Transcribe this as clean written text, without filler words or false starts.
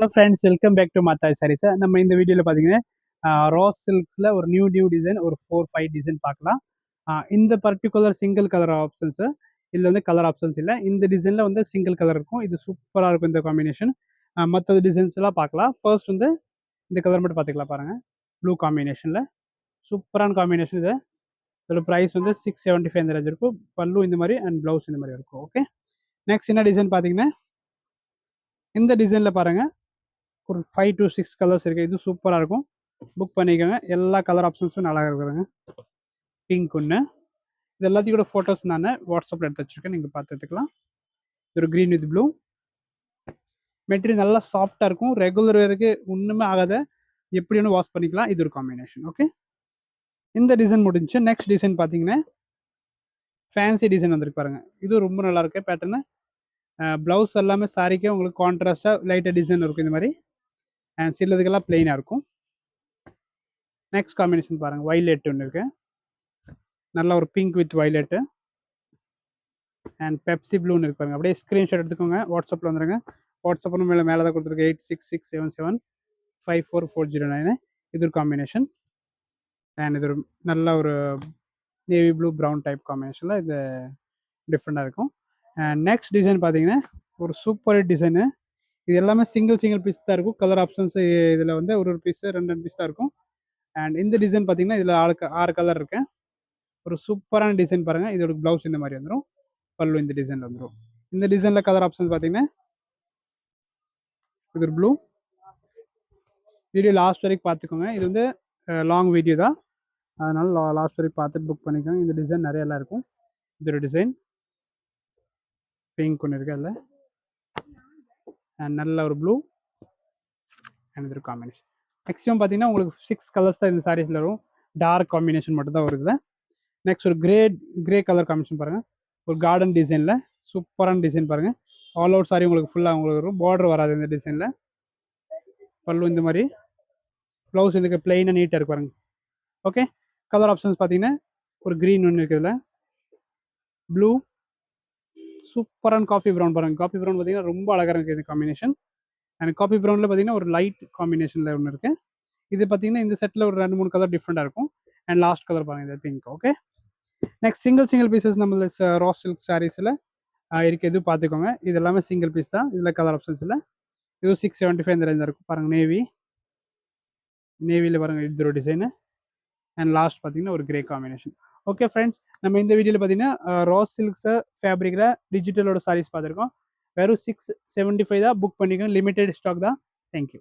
Hello friends, welcome back to Mathai sarees. நம்ம இந்த வீடியோவில் பார்த்தீங்கன்னா ராஸ் சில்க்ஸில் ஒரு நியூ டிசைன் ஒரு 4-5 டிசைன் பார்க்கலாம். இந்த பர்டிகுலர் சிங்கிள் கலர் ஆப்ஷன்ஸு இதில் வந்து கலர் ஆப்ஷன்ஸ் இல்லை. இந்த டிசைனில் வந்து சிங்கிள் கலர் இருக்கும். இது சூப்பராக இருக்கும் இந்த காம்பினேஷன். மற்ற டிசைன்ஸ்லாம் பார்க்கலாம். ஃபர்ஸ்ட் வந்து இந்த கலர் மட்டும் பார்த்துக்கலாம் பாருங்கள். ப்ளூ காம்பினேஷனில் சூப்பரான காம்பினேஷன். இது இதோட ப்ரைஸ் வந்து 675 இந்த ரேஞ்ச் இருக்கும். பல்லு இந்த மாதிரி அண்ட் ப்ளவுஸ் இந்த மாதிரி இருக்கும். ஓகே, நெக்ஸ்ட் என்ன டிசைன் பார்த்தீங்கன்னா இந்த டிசைனில் பாருங்கள், ஒரு 5 to 6 கலர்ஸ் இருக்குது. இது சூப்பராக இருக்கும். புக் பண்ணிக்கோங்க. எல்லா கலர் ஆப்ஷன்ஸும் நல்லா இருக்குதுங்க. பிங்க் ஒன்று, இது எல்லாத்தையும் கூட ஃபோட்டோஸ் நான் வாட்ஸ்அப்பில் எடுத்து வச்சுருக்கேன், நீங்கள் பார்த்து எடுத்துக்கலாம். இது ஒரு க்ரீன் வித் ப்ளூ. மெட்டீரியல் நல்லா சாஃப்டாக இருக்கும். ரெகுலர் வேருக்கு ஒன்றுமே ஆகாத, எப்படி ஒன்று வாஷ் பண்ணிக்கலாம். இது ஒரு காம்பினேஷன். ஓகே, இந்த டிசைன் முடிஞ்சு நெக்ஸ்ட் டிசைன் பார்த்தீங்கன்னா ஃபேன்சி டிசைன் வந்துருக்கு பாருங்கள். இது ரொம்ப நல்லா இருக்கு பேட்டர்னு. ப்ளவுஸ் எல்லாமே சாரிக்கே உங்களுக்கு கான்ட்ராஸ்டாக லைட்டாக டிசைன் இருக்கும் இந்த மாதிரி. அண்ட் சிலதுக்கெல்லாம் பிளெயினாக இருக்கும். நெக்ஸ்ட் காம்பினேஷன் பாருங்கள், வைலெட் ஒன்று இருக்குது. நல்லா ஒரு pink with violet and Pepsi ப்ளூன்னு இருக்கு பாருங்கள். அப்படியே ஸ்க்ரீன்ஷாட் எடுத்துக்கோங்க, வாட்ஸ்அப்பில் வந்துடுங்க. வாட்ஸ்அப் மேலே தான் கொடுத்துருக்கு 8667754409. இது ஒரு காம்பினேஷன். அண்ட் இது ஒரு நல்ல ஒரு நேவி ப்ளூ ப்ரௌன் டைப் காம்பினேஷனில் இது டிஃப்ரெண்ட்டாக இருக்கும். அண்ட் நெக்ஸ்ட் டிசைன் பார்த்தீங்கன்னா ஒரு சூப்பர் டிசைனு. இது எல்லாமே சிங்கிள் பீஸ் தான் இருக்கும். கலர் ஆப்ஷன்ஸ் இதில் வந்து ஒரு பீஸ் 2 பீஸ் தான் இருக்கும். அண்ட் இந்த டிசைன் பார்த்தீங்கன்னா இதில் 6 கலர் இருக்கு. ஒரு சூப்பரான டிசைன் பாருங்கள். இதோட ப்ளவுஸ் இந்த மாதிரி வந்துடும். பல்லு இந்த டிசைனில் வந்துடும். இந்த டிசைனில் கலர் ஆப்ஷன்ஸ் பார்த்தீங்கன்னா இது ஒரு ப்ளூ. வீடியோ லாஸ்ட் வரைக்கும் பார்த்துக்கோங்க. இது வந்து லாங் வீடியோ தான், அதனால் லாஸ்ட் வரைக்கும் பார்த்துட்டு புக் பண்ணிக்கோங்க. இந்த டிசைன் நிறையெல்லாம் இருக்கும். இது ஒரு டிசைன் பிங்க் ஒன்று இருக்குது அதில். அண்ட் நல்ல ஒரு ப்ளூ அண்ட் இது ஒரு காம்பினேஷன். மேக்ஸிமம் பார்த்தீங்கன்னா உங்களுக்கு 6 கலர்ஸ் தான் இந்த சாரீஸில் வரும். டார்க் காம்பினேஷன் மட்டும் தான் வருது. நெக்ஸ்ட் ஒரு கிரே கலர் காம்பினேஷன் பாருங்கள். ஒரு கார்டன் டிசைனில் சூப்பரான டிசைன் பாருங்கள். ஆல் அவுட் சாரி உங்களுக்கு ஃபுல்லாக உங்களுக்கு வரும். பார்டர் வராது இந்த டிசைனில். பல்லு இந்த மாதிரி, ப்ளவுஸ் இதுக்கு பிளெயினாக நீட்டாக இருக்கு பாருங்கள். ஓகே, கலர் ஆப்ஷன்ஸ் பார்த்தீங்கன்னா ஒரு க்ரீன் ஒன்று இருக்குதுல, ப்ளூ, சூப்பரான காஃபி ப்ரௌன் பாருங்கள். காஃபி ப்ரௌன் பார்த்தீங்கன்னா ரொம்ப அழகாக இருக்குது இந்த காம்பினேஷன். அண்ட் காஃபி ப்ரௌனில் பார்த்தீங்கன்னா ஒரு லைட் காம்பினேஷனில் ஒன்று இருக்குது. இது பார்த்தீங்கன்னா இந்த செட்டில் ஒரு 2-3 கலர் டிஃப்ரெண்ட்டாக இருக்கும். அண்ட் லாஸ்ட் கலர் பாருங்கள், இந்த pink. Okay, next single pieces நம்ம ராஸ் சில்க் சாரீஸில் இருக்குது. எதுவும் பார்த்துக்கோங்க. இது எல்லாமே சிங்கிள் பீஸ் தான். இதில் கலர் ஆப்ஷன்ஸ் இல்லை. இது 675 இந்த ரேஞ்சாக இருக்கும் பாருங்கள். நேவியில் பாருங்கள், இது ஒரு டிசைனு. அண்ட் லாஸ்ட் பார்த்தீங்கன்னா ஒரு கிரே காம்பினேஷன். ஓகே ஃப்ரெண்ட்ஸ், நம்ம இந்த வீடியோவில் பார்த்தீங்கன்னா ராஸ் சில்க்ஸை ஃபேப்ரிக்கில் டிஜிட்டலோட சாரீஸ் பார்த்துருக்கோம். வெறும் 675 தான். புக் பண்ணிக்கோங்க. லிமிடெட் ஸ்டாக் தான். தேங்க்யூ.